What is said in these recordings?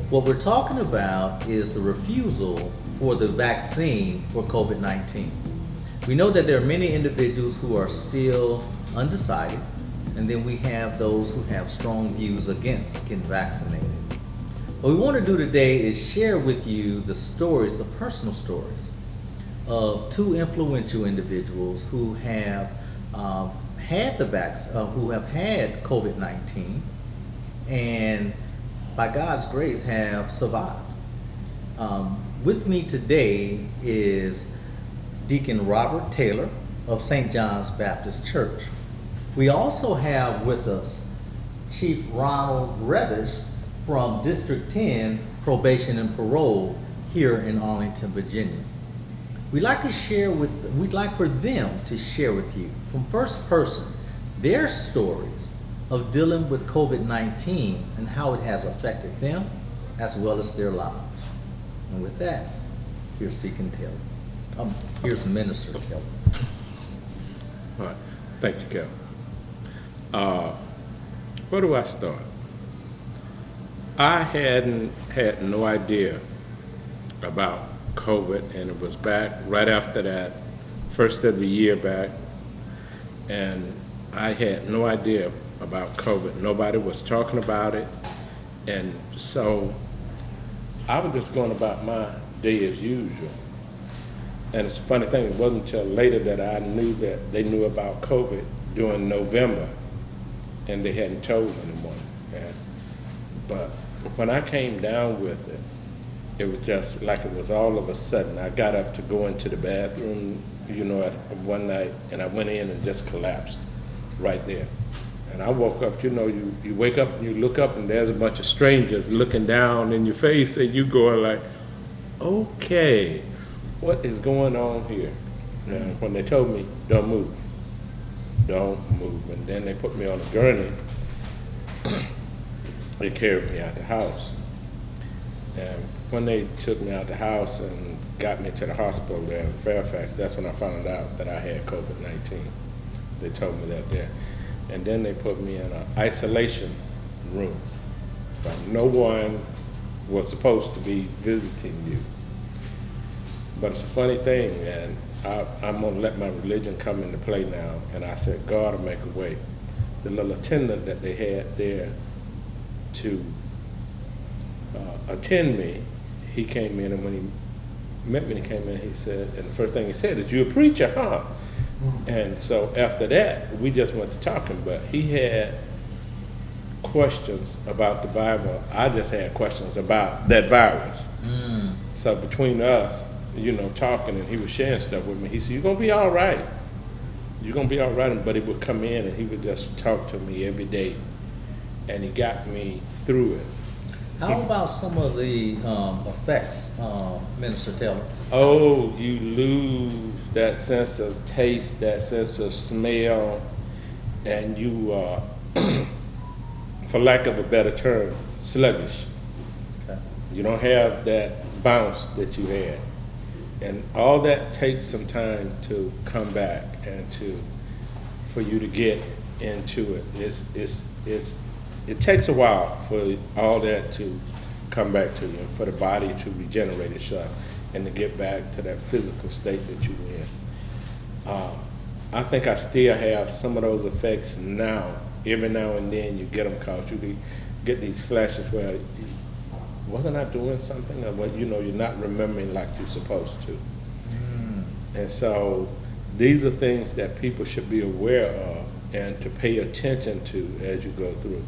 What we're talking about is the refusal for the vaccine for COVID-19. We know that there are many individuals who are still undecided, and then we have those who have strong views against getting vaccinated. What we want to do today is share with you the stories, the personal stories of two influential individuals who have had the who have had COVID-19, and by God's grace have survived. With me today is Deacon Robert Taylor of St. John's Baptist Church. We also have with us Chief Ronald Revich from District 10 Probation and Parole here in Arlington, Virginia. We'd like for them to share with you from first person their stories of dealing with COVID-19 and how it has affected them as well as their lives. And with that, here's Deacon Taylor. Here's Minister Kelvin. All right, thank you, Kelvin. Where do I start? I had no idea about COVID, and it was back right after that, first of the year back, and I had no idea about COVID. Nobody was talking about it, and so I was just going about my day as usual. And it's a funny thing, it wasn't until later that I knew that they knew about COVID during November, and they hadn't told anyone. But when I came down with it, it was just like it was all of a sudden. I got up to go into the bathroom, one night, and I went in and just collapsed right there. And I woke up, you wake up and you look up and there's a bunch of strangers looking down in your face, and you going like, okay, what is going on here? And when they told me, don't move, and then they put me on a gurney, they carried me out the house. And when they took me out the house and got me to the hospital there in Fairfax, that's when I found out that I had COVID-19. They told me that there. And then they put me in an isolation room. But no one was supposed to be visiting you. But it's a funny thing, and I'm going to let my religion come into play now. And I said, God will make a way. The little attendant that they had there to attend me, he came in, and when he met me, he came in, he said, and the first thing he said is, "You a preacher, huh?" And so after that, we just went to talking, but he had questions about the Bible. I just had questions about that virus. So between us, talking, and he was sharing stuff with me, he said, "You're going to be all right. You're going to be all right." But he would come in and he would just talk to me every day, and he got me through it. How about some of the effects, Minister Taylor? Oh, you lose that sense of taste, that sense of smell, and you are, for lack of a better term, sluggish. Okay. You don't have that bounce that you had. And all that takes some time to come back and for you to get into it. It takes a while for all that to come back to you, and for the body to regenerate itself and to get back to that physical state that you were in. I think I still have some of those effects now. Every now and then you get them, because you get these flashes where, wasn't I doing something? Or you're not remembering like you're supposed to. And so these are things that people should be aware of and to pay attention to as you go through.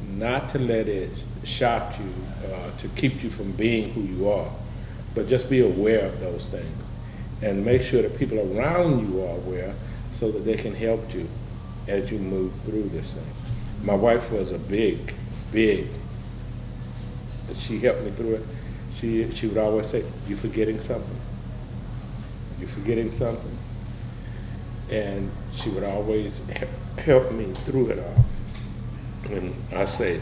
Not to let it shock you, to keep you from being who you are, but just be aware of those things and make sure that people around you are aware so that they can help you as you move through this thing. My wife was a big, she helped me through it. She would always say, "You forgetting something? You forgetting something?" And she would always help me through it all. And I say,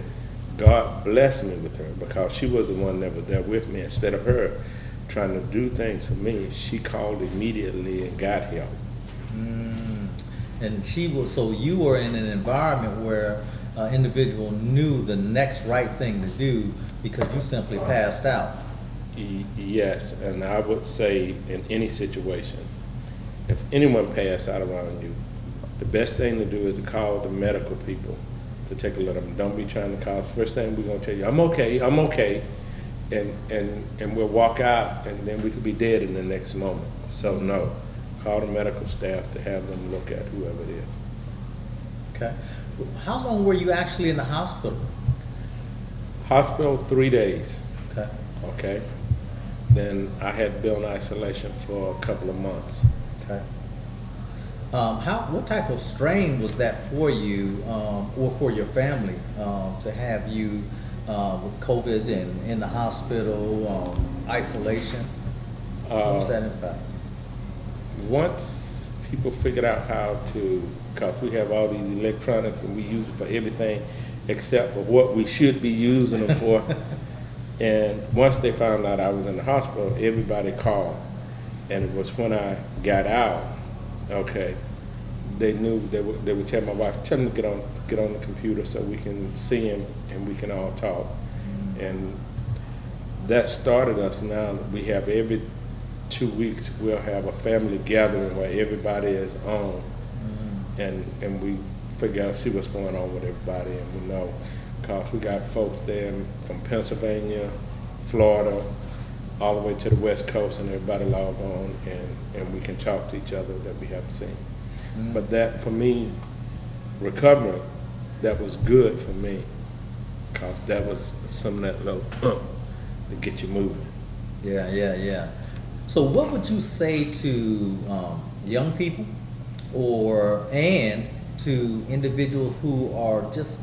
God bless me with her, because she was the one that was there with me. Instead of her trying to do things for me, she called immediately and got help. And so you were in an environment where an individual knew the next right thing to do because you simply passed out. Yes, and I would say in any situation, if anyone passed out around you, the best thing to do is to call the medical people to take a look at them. Don't be trying to call. First thing we're gonna tell you, I'm okay, and we'll walk out, and then we could be dead in the next moment. So no, call the medical staff to have them look at whoever it is. Okay. How long were you actually in the hospital? Hospital 3 days. Okay. Okay. Then I had been in isolation for a couple of months. Okay. What type of strain was that for you, or for your family, to have you with COVID and in the hospital, isolation? What was that impact? Once people figured out how to, because we have all these electronics and we use it for everything except for what we should be using them for. And once they found out I was in the hospital, everybody called. And it was when I got out, okay, they knew they would tell my wife, tell him to get on the computer so we can see him and we can all talk. And that started us now. We have every 2 weeks we'll have a family gathering where everybody is on, and we figure out, see what's going on with everybody, and we know, because we got folks there from Pennsylvania, Florida, all the way to the West Coast, and everybody logged on, and we can talk to each other that we haven't seen. But that, for me, recovery, that was good for me, because that was some of that little to get you moving. Yeah. So what would you say to young people and to individuals who are just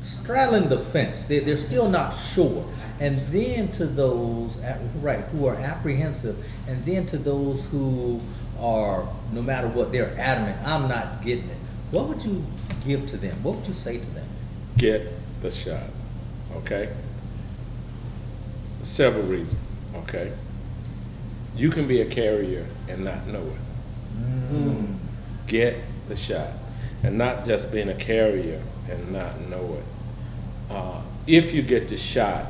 straddling the fence? They're still not sure. And then to those, who are apprehensive, and then to those who are, no matter what, they're adamant, I'm not getting it. What would you give to them? What would you say to them? Get the shot, okay? Several reasons, okay? You can be a carrier and not know it. Get the shot. And not just being a carrier and not know it. If you get the shot,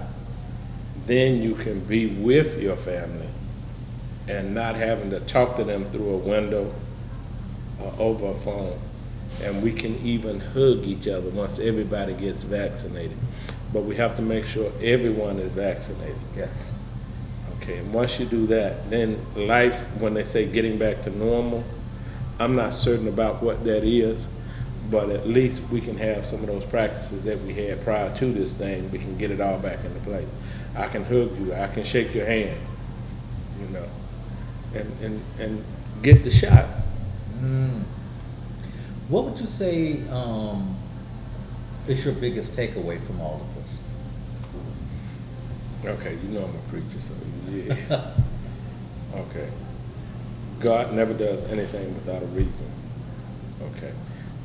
then you can be with your family and not having to talk to them through a window or over a phone. And we can even hug each other once everybody gets vaccinated. But we have to make sure everyone is vaccinated. Yeah. Okay, and once you do that, then life, when they say getting back to normal, I'm not certain about what that is, but at least we can have some of those practices that we had prior to this thing. We can get it all back into place. I can hug you, I can shake your hand, you know, and get the shot. What would you say is your biggest takeaway from all of this? Okay, you know I'm a preacher, so yeah. Okay. God never does anything without a reason. Okay.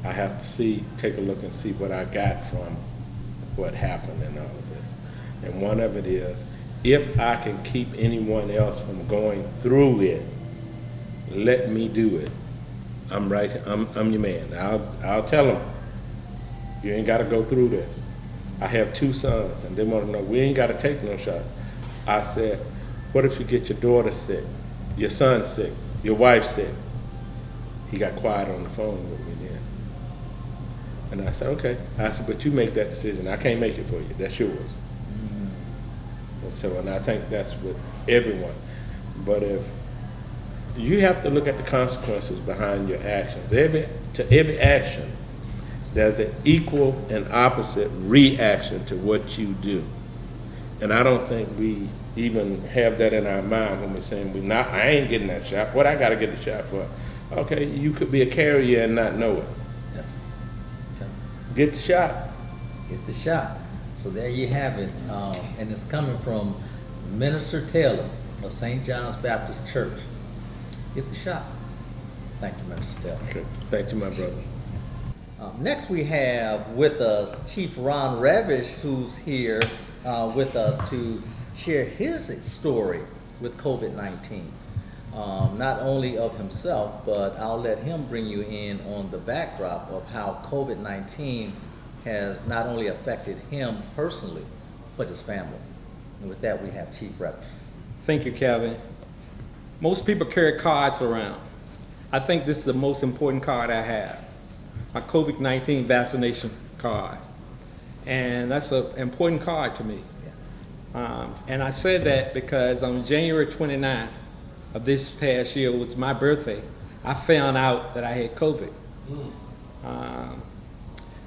I have to take a look and see what I got from what happened in all of this. And one of it is, if I can keep anyone else from going through it, let me do it. I'm right. I'm your man. I'll tell them, you ain't got to go through this. I have 2 sons, and they want to know, we ain't got to take no shot. I said, what if you get your daughter sick, your son sick, your wife sick? He got quiet on the phone with me then. And I said, okay. I said, but you make that decision. I can't make it for you. That's yours. And so, and I think that's with everyone. But if you have to look at the consequences behind your actions. To every action, there's an equal and opposite reaction to what you do. And I don't think we even have that in our mind when we're saying, I ain't getting that shot. What I got to get the shot for? Okay, you could be a carrier and not know it. Yeah. Okay. Get the shot. Get the shot. So there you have it. And it's coming from Minister Taylor of St. John's Baptist Church. Get the shot. Thank you, Minister Taylor. Okay. Thank you, my brother. Next we have with us Chief Ron Revich, who's here with us to share his story with COVID-19. not only of himself, but I'll let him bring you in on the backdrop of how COVID-19 has not only affected him personally, but his family. And with that, we have Chief Revich. Thank you, Kelvin. Most people carry cards around. I think this is the most important card I have, my COVID-19 vaccination card. And that's an important card to me. And I said that because on January 29th of this past year, was my birthday, I found out that I had COVID.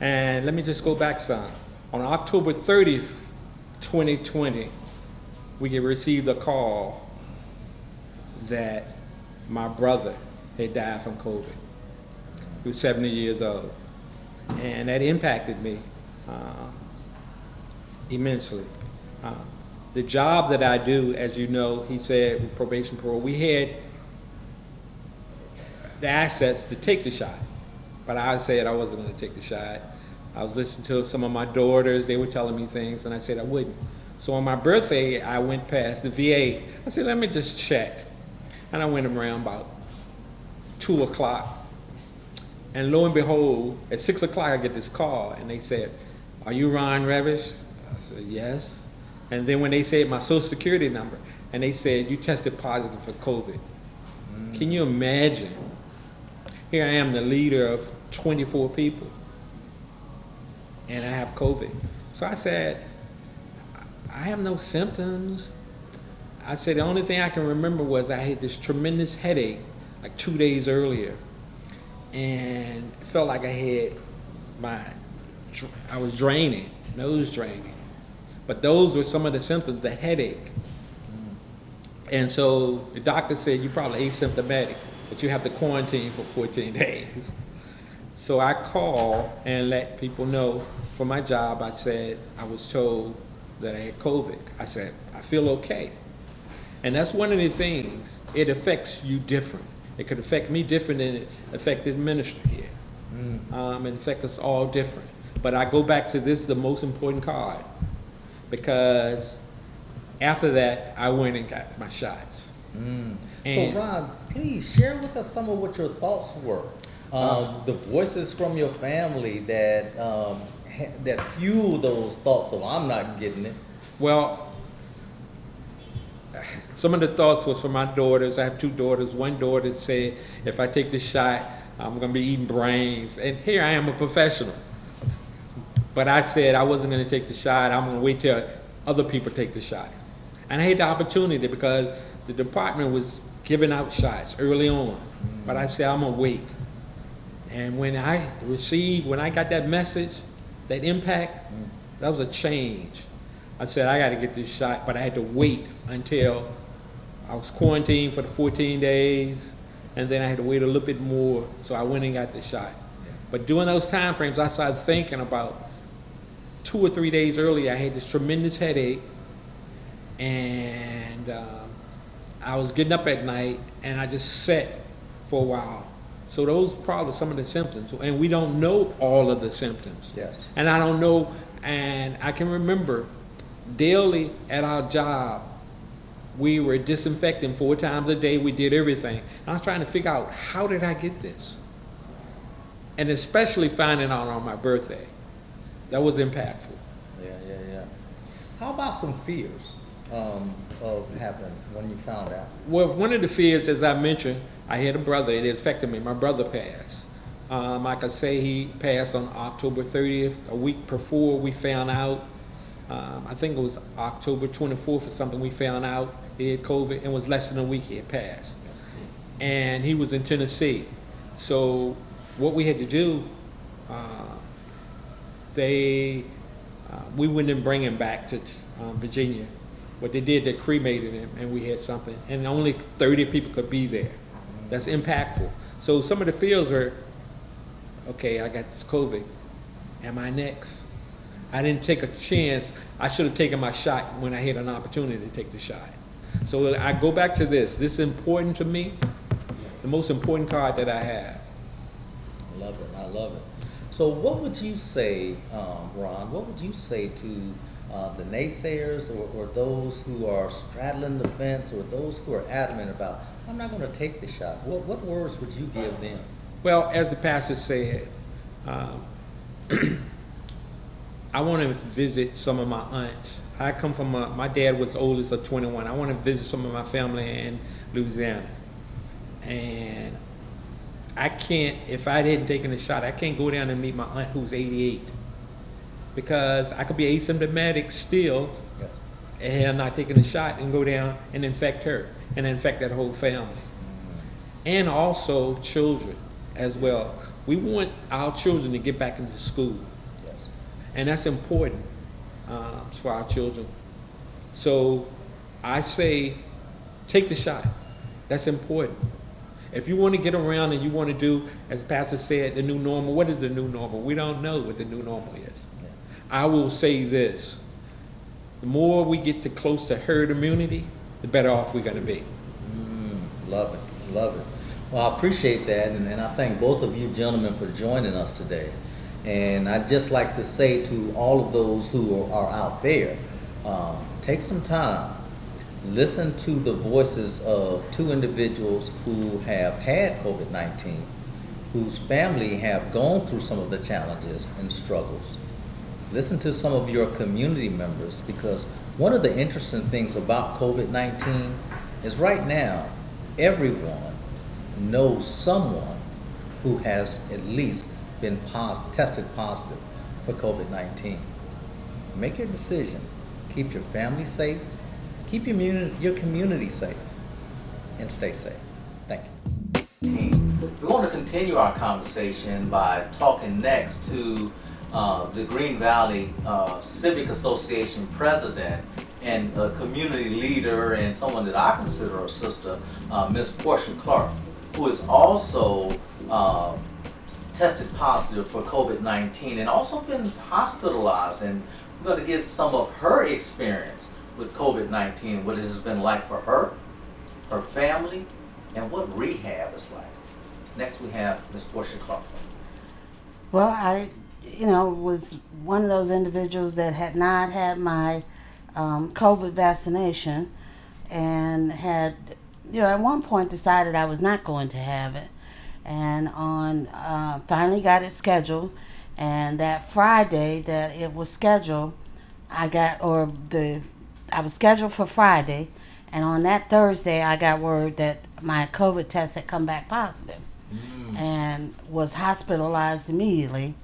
And let me just go back some. On October 30th, 2020, we received a call that my brother had died from COVID. He was 70 years old. And that impacted me immensely. The job that I do, as you know, he said with probation parole, we had the assets to take the shot. But I said I wasn't going to take the shot. I was listening to some of my daughters. They were telling me things, and I said I wouldn't. So on my birthday, I went past the VA. I said, let me just check. And I went around about 2 o'clock. And lo and behold, at 6 o'clock, I get this call, and they said, are you Ron Revich? I said, yes. And then when they said my social security number, and they said, you tested positive for COVID. Can you imagine? Here I am, the leader of 24 people, and I have COVID. So I said, I have no symptoms. I said, the only thing I can remember was I had this tremendous headache like 2 days earlier, and it felt like I was draining, nose draining. But those were some of the symptoms, the headache. And so the doctor said, you're probably asymptomatic, but you have to quarantine for 14 days. So I called and let people know for my job. I said, I was told that I had COVID. I said, I feel okay. And that's one of the things, it affects you different. It could affect me different than it affected the minister here. It affects us all different. But I go back to this, the most important card, because after that, I went and got my shots. So Ron, please share with us some of what your thoughts were. The voices from your family that that fuel those thoughts of I'm not getting it. Well, some of the thoughts was from my daughters. I have 2 daughters. One daughter said, if I take this shot, I'm going to be eating brains. And here I am, a professional. But I said I wasn't going to take the shot. I'm going to wait till other people take the shot. And I had the opportunity because the department was giving out shots early on. But I said, I'm going to wait. And when I got that message, that impact, that was a change. I said, I got to get this shot, but I had to wait until I was quarantined for the 14 days, and then I had to wait a little bit more, so I went and got the shot. But during those time frames, I started thinking about 2 or 3 days earlier, I had this tremendous headache, and I was getting up at night, and I just sat for a while. So those are probably some of the symptoms, and we don't know all of the symptoms. Yes. And I don't know, and I can remember daily at our job, we were disinfecting 4 times a day. We did everything. And I was trying to figure out, how did I get this? And especially finding out on my birthday. That was impactful. Yeah. How about some fears of happening when you found out? Well, one of the fears, as I mentioned, I had a brother. It affected me. My brother passed. I could say he passed on October 30th, a week before we found out. I think it was October 24th or something we found out he had COVID, and it was less than a week he had passed. And he was in Tennessee. So what we had to do, we wouldn't bring him back to Virginia. What they did, they cremated him, and we had something. And only 30 people could be there. That's impactful. So some of the fears were, okay, I got this COVID. Am I next? I didn't take a chance. I should have taken my shot when I had an opportunity to take the shot. So I go back to this. This is important to me, the most important card that I have. I love it. So what would you say, Ron, what would you say to the naysayers or those who are straddling the fence or those who are adamant about, I'm not going to take the shot? What words would you give them? Well, as the pastor said, I want to visit some of my aunts. I come from my dad was the oldest of 21. I want to visit some of my family in Louisiana. And I can't, if I hadn't taken the shot, I can't go down and meet my aunt who's 88. Because I could be asymptomatic still and not taking the shot and go down and infect her and infect that whole family. And also children as well. We want our children to get back into school. Yes. And that's important for our children. So I say, take the shot. That's important. If you want to get around and you want to do, as the pastor said, the new normal, what is the new normal? We don't know what the new normal is. Yeah. I will say this, the more we get close to herd immunity, the better off we're going to be. Love it, love it. Well, I appreciate that, and I thank both of you gentlemen for joining us today. And I'd just like to say to all of those who are out there, take some time, listen to the voices of two individuals who have had COVID-19, whose family have gone through some of the challenges and struggles. Listen to some of your community members, because one of the interesting things about COVID-19 is right now, everyone knows someone who has at least been tested positive for COVID-19. Make your decision. Keep your family safe. Keep your community safe. And stay safe. Thank you. We want to continue our conversation by talking next to the Green Valley Civic Association president and a community leader and someone that I consider a sister, Miss Portia Clark, who is also tested positive for COVID-19 and also been hospitalized. And we're going to get some of her experience with COVID-19, what it has been like for her, her family, and what rehab is like. Next we have Ms. Portia Clark. Well, I, was one of those individuals that had not had my COVID vaccination and had, at one point decided I was not going to have it. And finally got it scheduled. And that Friday that it was scheduled, I was scheduled for Friday. And on that Thursday, I got word that my COVID test had come back positive. And was hospitalized immediately,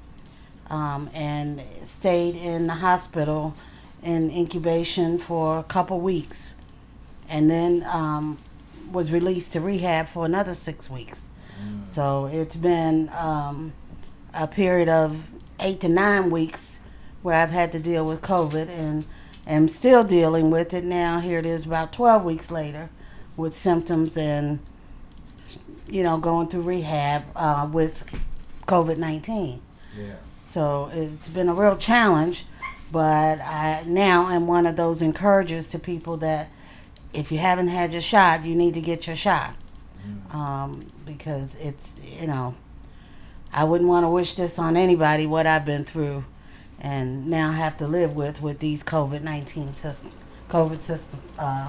and stayed in the hospital in incubation for a couple weeks, and then was released to rehab for another 6 weeks. So it's been a period of 8 to 9 weeks where I've had to deal with COVID, and am still dealing with it now. Here it is about 12 weeks later with symptoms and going through rehab with COVID-19. Yeah. So it's been a real challenge, but I now am one of those encouragers to people that if you haven't had your shot, you need to get your shot. Because it's, I wouldn't want to wish this on anybody, what I've been through and now have to live with these COVID-19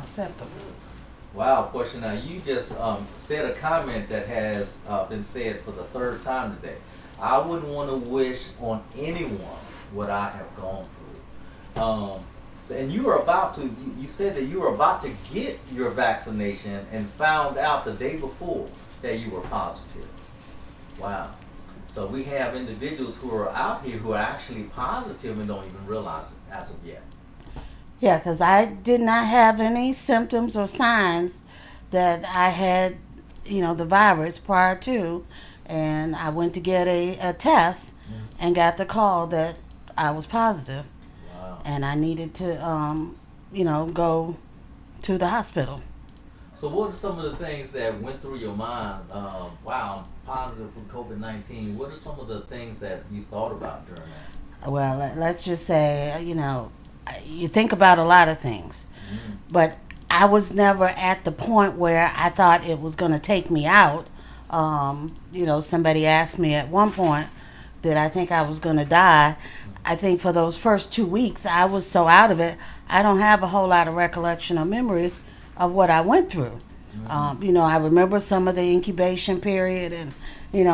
symptoms. Wow, Portia, now you just said a comment that has been said for the third time today. I wouldn't want to wish on anyone what I have gone through. And you were about to, you said that you were about to get your vaccination and found out the day before that you were positive. Wow. So we have individuals who are out here who are actually positive and don't even realize it as of yet. Yeah, because I did not have any symptoms or signs that I had, the virus prior to. And I went to get a test and got the call that I was positive. Wow. And I needed to, go to the hospital. So what are some of the things that went through your mind? Wow, I'm positive for COVID-19. What are some of the things that you thought about during that? Well, let's just say, you think about a lot of things, but I was never at the point where I thought it was going to take me out. Somebody asked me at one point that I think I was going to die. I think for those first 2 weeks, I was so out of it, I don't have a whole lot of recollection or memory of what I went through. I remember some of the incubation period and,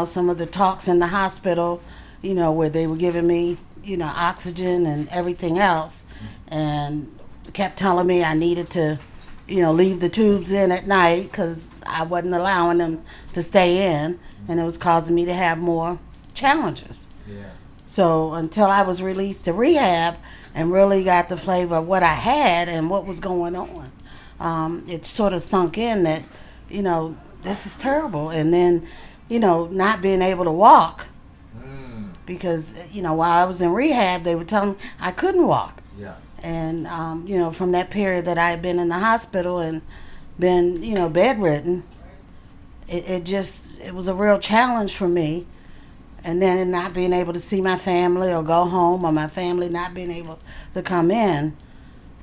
some of the talks in the hospital, where they were giving me, oxygen and everything else, and kept telling me I needed to, leave the tubes in at night because I wasn't allowing them to stay in, and it was causing me to have more challenges. Yeah. So until I was released to rehab and really got the flavor of what I had and what was going on, it sort of sunk in that, this is terrible. And then, not being able to walk because, while I was in rehab, they were telling me I couldn't walk. Yeah. And, from that period that I had been in the hospital and been, bedridden, it was a real challenge for me. And then not being able to see my family or go home, or my family not being able to come in,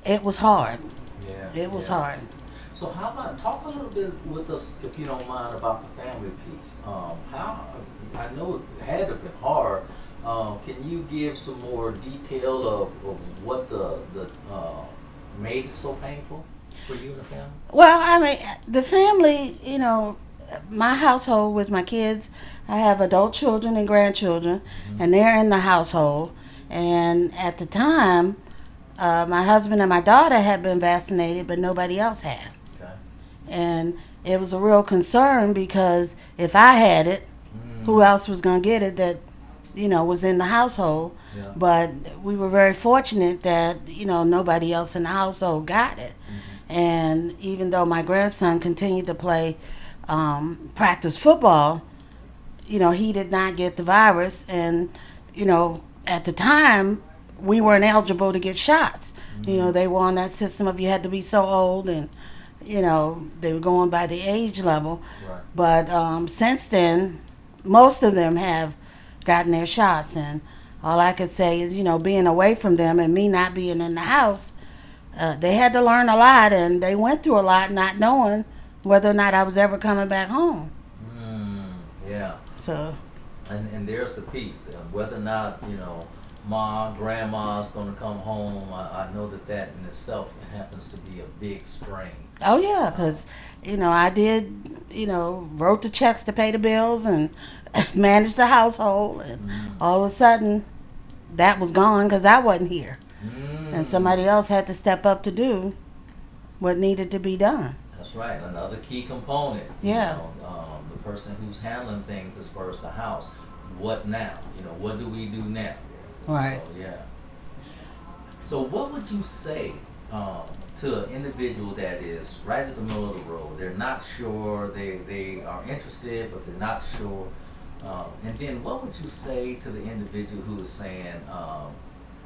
it was hard. Yeah. It was hard. So how about talk a little bit with us, if you don't mind, about the family piece. How I know it had to have been hard. Can you give some more detail of what the made it so painful for you and the family? Well, I mean, the family, my household with my kids, I have adult children and grandchildren, and they're in the household. And at the time, my husband and my daughter had been vaccinated, but nobody else had. Okay. And it was a real concern because if I had it, who else was going to get it that, was in the household? Yeah. But we were very fortunate that, nobody else in the household got it. And even though my grandson continued to play practice football, he did not get the virus. And, at the time, we weren't eligible to get shots. They were on that system of you had to be so old, and, they were going by the age level. Right. But since then, most of them have gotten their shots. And all I could say is, being away from them and me not being in the house, they had to learn a lot, and they went through a lot not knowing whether or not I was ever coming back home. Yeah. So. And there's the piece, whether or not, grandma's going to come home. I know that in itself happens to be a big strain. Oh, yeah, because, I did, wrote the checks to pay the bills and managed the household. And all of a sudden, that was gone because I wasn't here. And somebody else had to step up to do what needed to be done. That's right. Another key component. Yeah. The person who's handling things as far as the house. What now? What do we do now? Right. So, yeah. So what would you say to an individual that is right at the middle of the road? They're not sure. They are interested, but they're not sure. And then what would you say to the individual who is saying,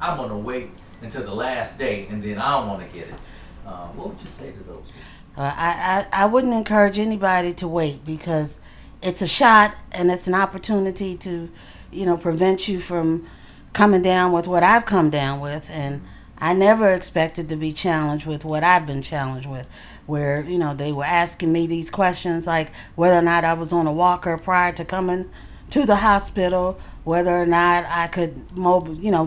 I'm going to wait until the last day and then I want to get it? What would you say to those people? I wouldn't encourage anybody to wait because it's a shot and it's an opportunity to, prevent you from coming down with what I've come down with. And I never expected to be challenged with what I've been challenged with, where, they were asking me these questions like whether or not I was on a walker prior to coming to the hospital, whether or not I could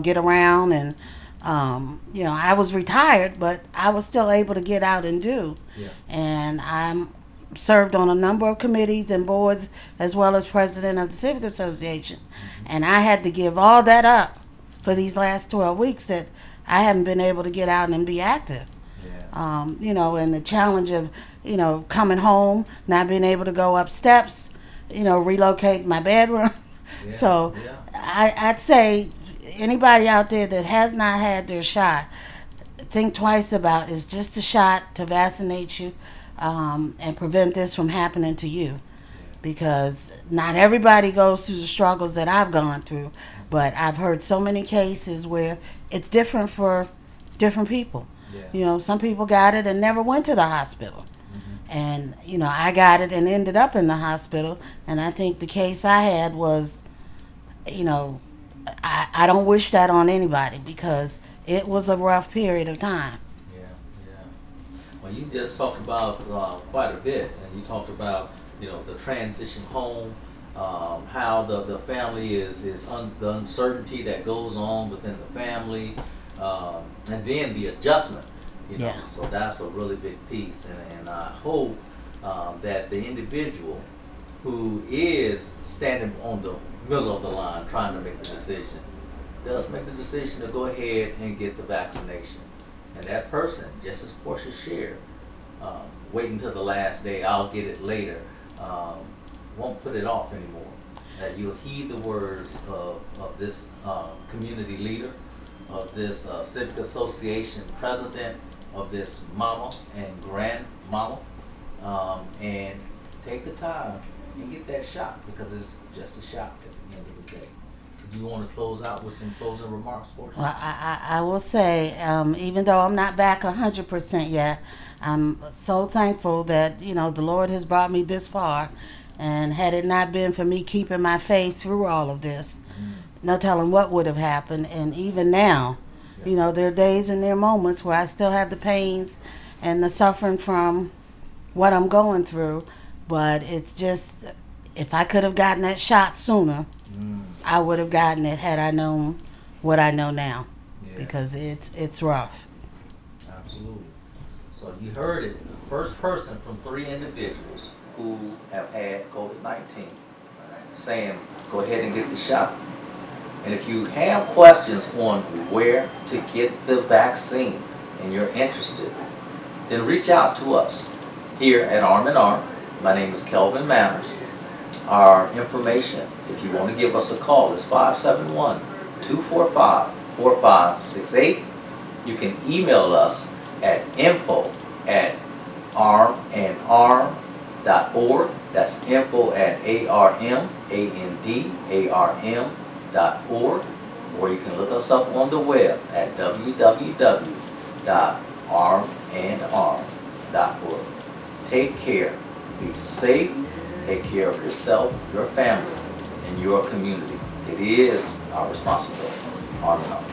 get around. And, I was retired, but I was still able to get out and do. Yeah. And I'm served on a number of committees and boards as well as president of the Civic Association. And I had to give all that up for these last 12 weeks that I haven't been able to get out and be active. Yeah. And the challenge of, coming home, not being able to go up steps, relocate my bedroom. Yeah. So Yeah. I'd say anybody out there that has not had their shot, think twice about it's just a shot to vaccinate you and prevent this from happening to you. Because not everybody goes through the struggles that I've gone through, but I've heard so many cases where it's different for different people. Yeah. Some people got it and never went to the hospital. And, I got it and ended up in the hospital. And I think the case I had was, I don't wish that on anybody because it was a rough period of time. Yeah. Well, you just talked about quite a bit, and you talked about the transition home. how the family the uncertainty that goes on within the family, and then the adjustment. Yeah. So that's a really big piece, and I hope that the individual who is standing on the middle of the line trying to make the decision does make the decision to go ahead and get the vaccination. And that person, just as Portia shared, wait until the last day, I'll get it later, won't put it off anymore. That you'll heed the words of this community leader, of this civic association president, of this mama and grandmama, and take the time and get that shot, because it's just a shot at the end of the day. Do you want to close out with some closing remarks, Portia? Well, I will say, even though I'm not back 100% yet, I'm so thankful that, the Lord has brought me this far. And had it not been for me keeping my faith through all of this, no telling what would have happened. And even now, there are days and there are moments where I still have the pains and the suffering from what I'm going through. But it's just, if I could have gotten that shot sooner, I would have gotten it had I known what I know now. Yeah. Because it's rough. Absolutely. So you heard it, the first person from 3 individuals who have had COVID-19 saying, go ahead and get the shot. And if you have questions on where to get the vaccine and you're interested, then reach out to us here at Arm in Arm. My name is Kelvin Manurs. Our information, if you want to give us a call, is 571-245-4568. You can email us at info@armandarm.org. That's info@armandarm.org. Or you can look us up on the web at www.armandarm.org. Take care. Be safe. Take care of yourself, your family, and your community. It is our responsibility. Arm in Arm.